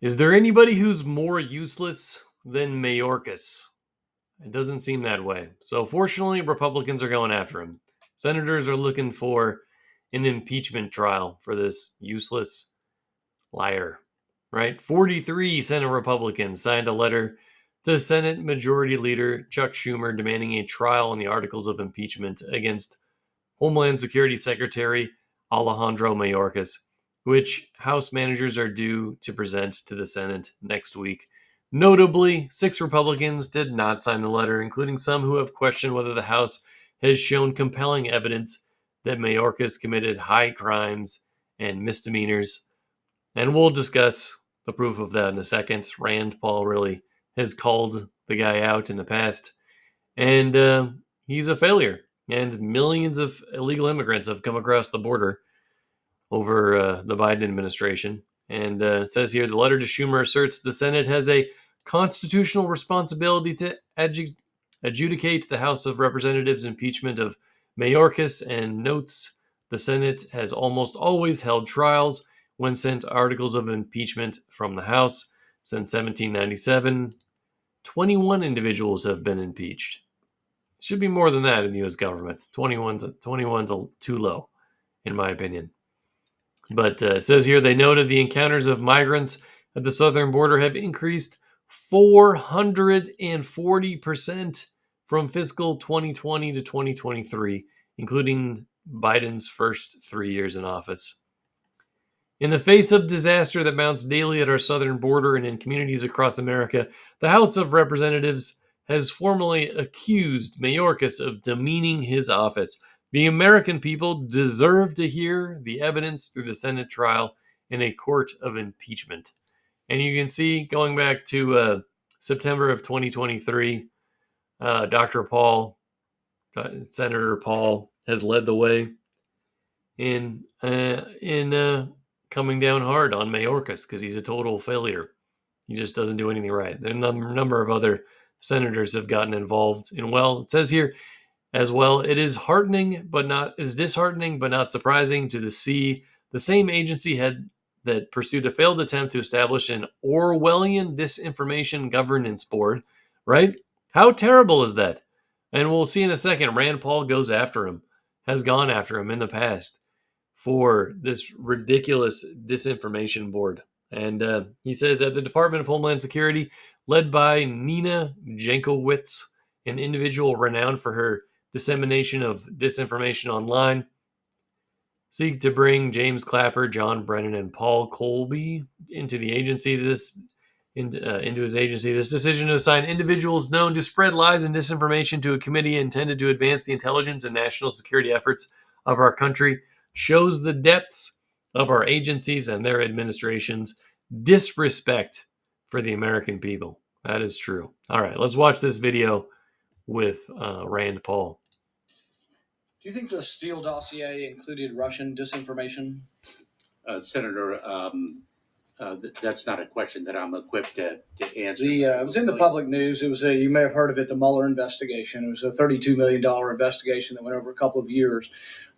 Is there anybody who's more useless than Mayorkas? It doesn't seem that way. So, fortunately, Republicans are going after him. Senators are looking for an impeachment trial for this useless liar, right? 43 Senate Republicans signed a letter to Senate Majority Leader Chuck Schumer demanding a trial on the articles of impeachment against Homeland Security Secretary Alejandro Mayorkas, which House managers are due to present to the Senate next week. Notably, 6 Republicans did not sign the letter, including some who have questioned whether the House has shown compelling evidence that Mayorkas committed high crimes and misdemeanors. And we'll discuss the proof of that in a second. Rand Paul really has called the guy out in the past, and he's a failure. And millions of illegal immigrants have come across the border over the Biden administration. And it says here the letter to Schumer asserts the Senate has a constitutional responsibility to adjudicate the House of Representatives' impeachment of Mayorkas, and notes the Senate has almost always held trials when sent articles of impeachment from the House. Since 1797, 21 individuals have been impeached. Should be more than that in the U.S. government. 21's too low, in my opinion. But it says here they noted the encounters of migrants at the southern border have increased 440% from fiscal 2020 to 2023, including Biden's first 3 years in office. In the face of disaster that mounts daily at our southern border and in communities across America, the House of Representatives has formally accused Mayorkas of demeaning his office. The American people deserve to hear the evidence through the Senate trial in a court of impeachment. And you can see, going back to September of 2023, Dr. Paul, Senator Paul, has led the way in coming down hard on Mayorkas because he's a total failure. He just doesn't do anything right. There are a number of other senators have gotten involved in. Well, it says here as well, it is disheartening but not surprising to see the same agency head that pursued a failed attempt to establish an Orwellian disinformation governance board, right? How terrible is that? And we'll see in a second, Rand Paul has gone after him in the past for this ridiculous disinformation board. And he says at the Department of Homeland Security, led by Nina Jankowicz, an individual renowned for her dissemination of disinformation online, seek to bring James Clapper, John Brennan, and Paul Colby into the agency. Into his agency. This decision to assign individuals known to spread lies and disinformation to a committee intended to advance the intelligence and national security efforts of our country shows the depths of our agencies and their administrations' disrespect for the American people. That is true. All right, let's watch this video with Rand Paul. Do you think the Steele dossier included Russian disinformation? Senator, that's not a question that I'm equipped to answer. It was in the public news. It was you may have heard of it, the Mueller investigation. It was a $32 million investigation that went over a couple of years.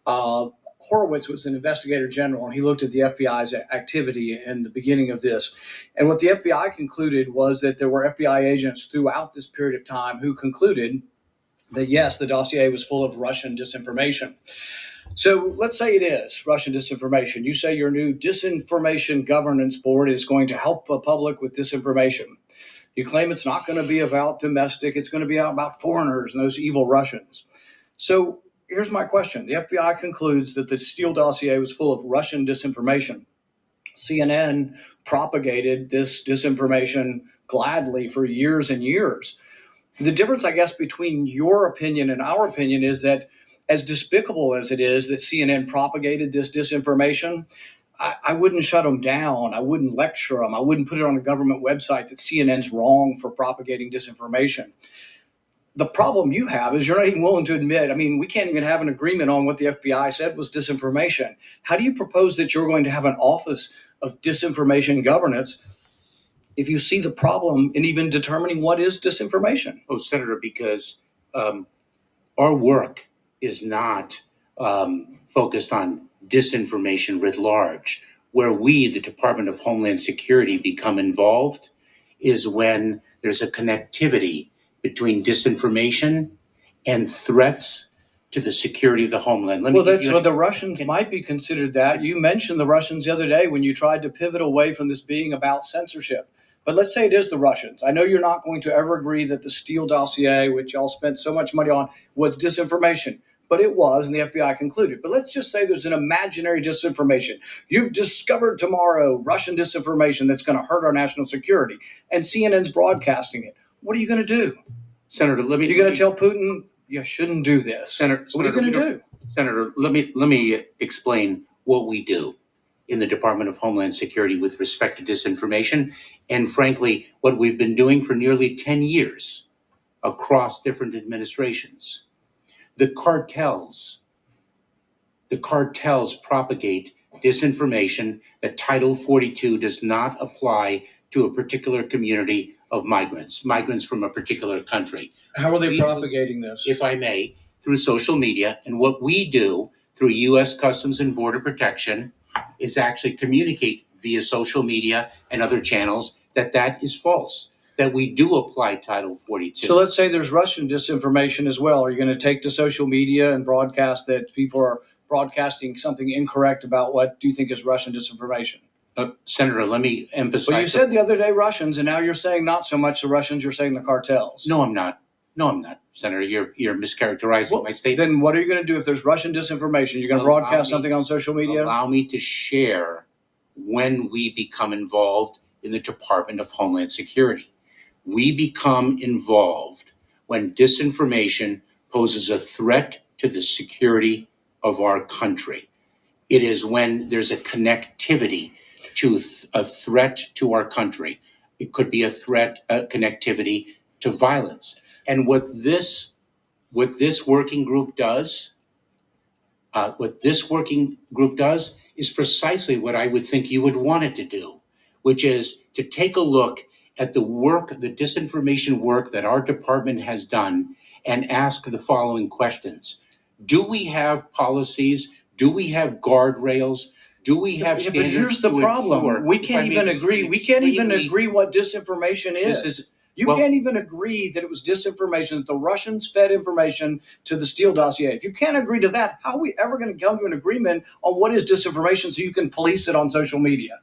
Horowitz was an investigator general, and he looked at the FBI's activity in the beginning of this. And what the FBI concluded was that there were FBI agents throughout this period of time who concluded that, yes, the dossier was full of Russian disinformation. So let's say it is Russian disinformation. You say your new disinformation governance board is going to help the public with disinformation. You claim it's not going to be about domestic, it's going to be about foreigners and those evil Russians. So here's my question. The FBI concludes that the Steele dossier was full of Russian disinformation. CNN propagated this disinformation gladly for years and years. The difference, I guess, between your opinion and our opinion is that, as despicable as it is that CNN propagated this disinformation, I wouldn't shut them down. I wouldn't lecture them. I wouldn't put it on a government website that CNN's wrong for propagating disinformation. The problem you have is you're not even willing to admit, we can't even have an agreement on what the FBI said was disinformation. How do you propose that you're going to have an office of disinformation governance if you see the problem in even determining what is disinformation? Oh, Senator, because our work is not focused on disinformation writ large. Where we, the Department of Homeland Security, become involved is when there's a connectivity between disinformation and threats to the security of the homeland. Well, that's what the Russians might be considered that. You mentioned the Russians the other day when you tried to pivot away from this being about censorship. But let's say it is the Russians. I know you're not going to ever agree that the Steele dossier, which y'all spent so much money on, was disinformation. But it was, and the FBI concluded. But let's just say there's an imaginary disinformation. You've discovered tomorrow Russian disinformation that's going to hurt our national security, and CNN's broadcasting it. What are you going to do? Senator, You're going to tell Putin you shouldn't do this. Senator, what are you going to do? Senator, let me explain what we do in the Department of Homeland Security with respect to disinformation, and frankly, what we've been doing for nearly 10 years across different administrations. The cartels propagate disinformation that Title 42 does not apply to a particular community of migrants from a particular country. How are they propagating this? If I may, through social media. And what we do through U.S. Customs and Border Protection is actually communicate via social media and other channels that is false, that we do apply Title 42. So let's say there's Russian disinformation as well. Are you going to take to social media and broadcast that people are broadcasting something incorrect about what do you think is Russian disinformation? Senator, let me emphasize. Well, you said the other day Russians, and now you're saying not so much the Russians, you're saying the cartels. No, I'm not. Senator. You're mischaracterizing my statement. Then what are you going to do if there's Russian disinformation? You're going to broadcast something on social media? Allow me to share when we become involved in the Department of Homeland Security. We become involved when disinformation poses a threat to the security of our country. It is when there's a connectivity to a threat to our country. It could be a connectivity to violence. And what this working group does, is precisely what I would think you would want it to do, which is to take a look at the disinformation work that our department has done and ask the following questions. Do we have policies? Do we have guardrails? Do we have standards? But here's the problem. We can't even agree. We can't even agree what disinformation is. You can't even agree that it was disinformation, that the Russians fed information to the Steele dossier. If you can't agree to that, how are we ever going to come to an agreement on what is disinformation so you can police it on social media?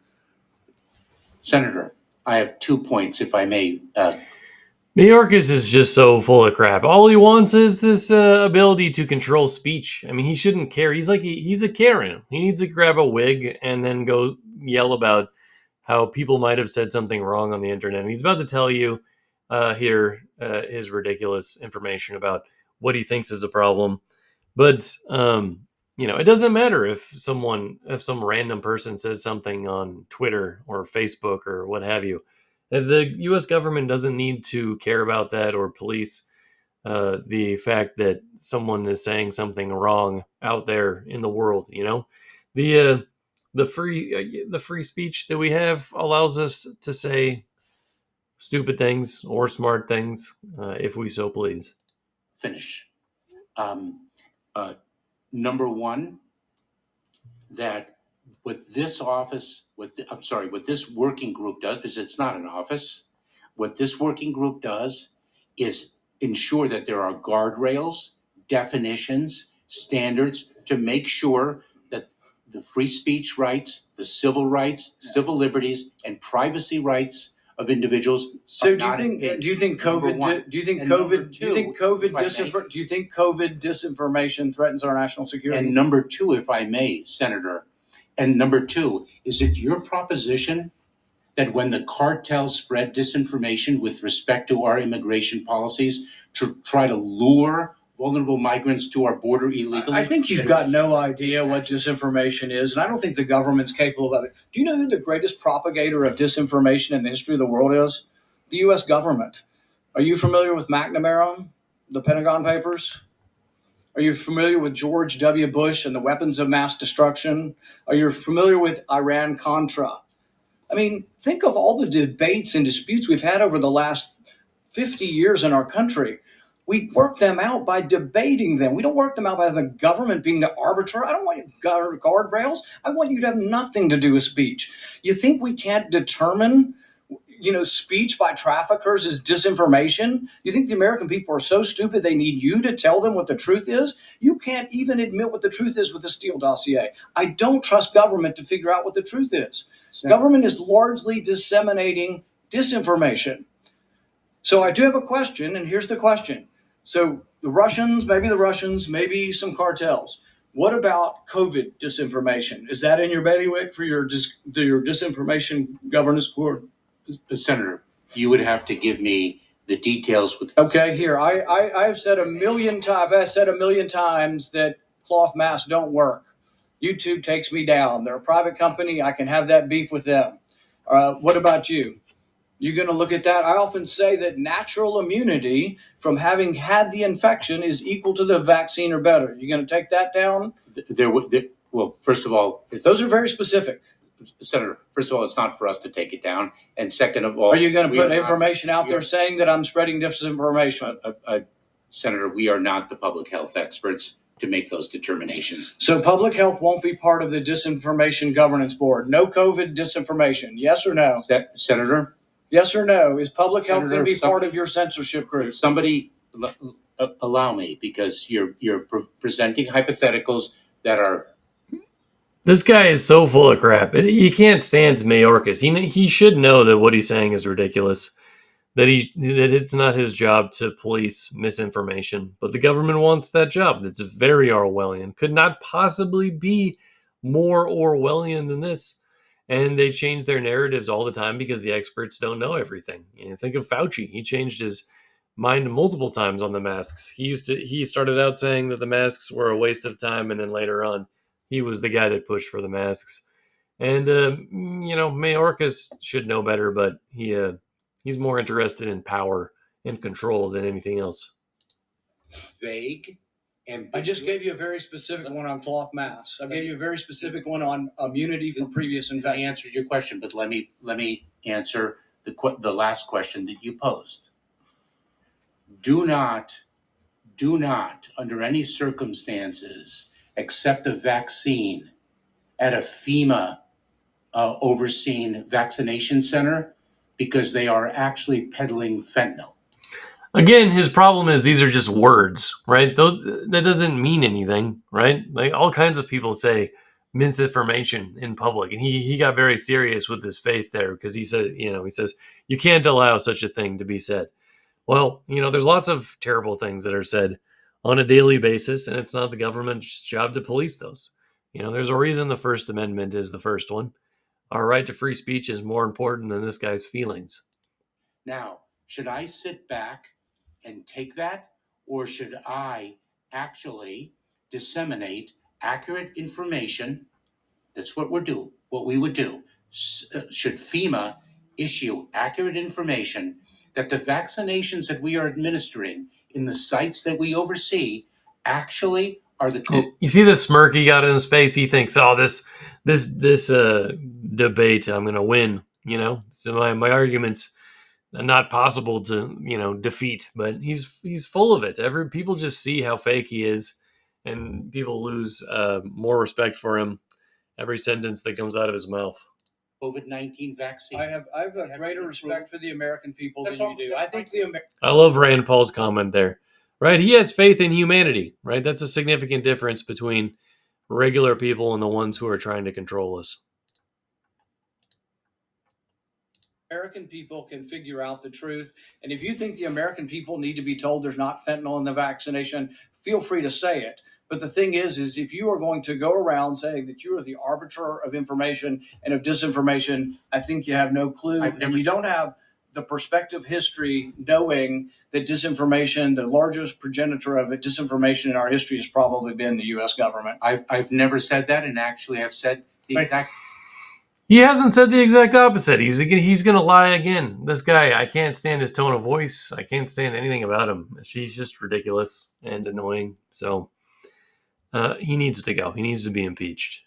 Senator, I have 2 points, if I may. Mayorkas is just so full of crap. All he wants is this ability to control speech. I mean, he shouldn't care. He's a Karen. He needs to grab a wig and then go yell about how people might have said something wrong on the internet. And he's about to tell you his ridiculous information about what he thinks is a problem. But it doesn't matter if some random person says something on Twitter or Facebook or what have you. The U.S. government doesn't need to care about that or police the fact that someone is saying something wrong out there in the world. The free speech that we have allows us to say stupid things or smart things if we so please. Finish. Number one, that what this working group does, because it's not an office, what this working group does is ensure that there are guardrails, definitions, standards to make sure that the free speech rights, the civil rights, civil liberties, and privacy rights of individuals. So do you think COVID disinformation threatens our national security? And number two, if I may, Senator, and number two, is it your proposition that when the cartels spread disinformation with respect to our immigration policies to try to lure vulnerable migrants to our border illegally? I think you've got no idea what disinformation is, and I don't think the government's capable of it. Do you know who the greatest propagator of disinformation in the history of the world is? The U.S. government. Are you familiar with McNamara, the Pentagon Papers? Are you familiar with George W. Bush and the weapons of mass destruction? Are you familiar with Iran-Contra? I mean, think of all the debates and disputes we've had over the last 50 years in our country. We work them out by debating them. We don't work them out by the government being the arbiter. I don't want guardrails. I want you to have nothing to do with speech. You think we can't determine, speech by traffickers is disinformation? You think the American people are so stupid they need you to tell them what the truth is? You can't even admit what the truth is with the Steele dossier. I don't trust government to figure out what the truth is. Government is largely disseminating disinformation. So I do have a question, and here's the question. So the Russians, maybe some cartels. What about COVID disinformation? Is that in your bailiwick for your disinformation governance board? Senator, you would have to give me the details with. Okay, here I've said a million times. I've said a million times that cloth masks don't work. YouTube takes me down. They're a private company. I can have that beef with them. What about you? You're going to look at that. I often say that natural immunity from having had the infection is equal to the vaccine or better. You're going to take that down? Well, first of all, those are very specific. Senator, first of all, it's not for us to take it down. And second of all, are you going to put information out there saying that I'm spreading disinformation? Senator, we are not the public health experts to make those determinations. So public health won't be part of the disinformation governance board. No COVID disinformation. Yes or no? Senator? Yes or no? Is public health going to be part of your censorship group? Somebody allow me, because you're presenting hypotheticals that are. This guy is so full of crap. He can't stand Mayorkas. He should know that what he's saying is ridiculous. That it's not his job to police misinformation, but the government wants that job. That's very Orwellian. Could not possibly be more Orwellian than this. And they change their narratives all the time because the experts don't know everything. Think of Fauci. He changed his mind multiple times on the masks. He started out saying that the masks were a waste of time, and then later on, he was the guy that pushed for the masks. And Mayorkas should know better, but he's more interested in power and control than anything else. Vague. And I just gave you a very specific one on cloth masks. I gave you a very specific one on immunity from previous infections. I answered your question, but let me answer the last question that you posed. Do not, under any circumstances, accept a vaccine at a FEMA overseen vaccination center, because they are actually peddling fentanyl. Again, his problem is these are just words, right? That doesn't mean anything, right? Like all kinds of people say misinformation in public, and he got very serious with his face there because he says you can't allow such a thing to be said. Well, there's lots of terrible things that are said on a daily basis, and it's not the government's job to police those. There's a reason the First Amendment is the first one. Our right to free speech is more important than this guy's feelings. Now, should I sit back and take that, or should I actually disseminate accurate information? That's what we would do. Should FEMA issue accurate information that the vaccinations that we are administering in the sites that we oversee actually are the You see the smirk he got in his face? He thinks, this debate, I'm going to win. So my argument's not possible to defeat, but he's full of it. People just see how fake he is, and people lose more respect for him every sentence that comes out of his mouth. COVID-19 vaccine. I have a greater respect for the American people than you do. I think I love Rand Paul's comment there. Right? He has faith in humanity, right? That's a significant difference between regular people and the ones who are trying to control us. American people can figure out the truth. And if you think the American people need to be told there's not fentanyl in the vaccination, feel free to say it. But the thing is if you are going to go around saying that you are the arbiter of information and of disinformation, I think you have no clue. And you don't have the perspective history knowing that disinformation, the largest progenitor of it, disinformation in our history has probably been the U.S. government. I've never said that, and actually have said the exact. He hasn't said the exact opposite. He's going to lie again. This guy, I can't stand his tone of voice. I can't stand anything about him. She's just ridiculous and annoying. So he needs to go. He needs to be impeached.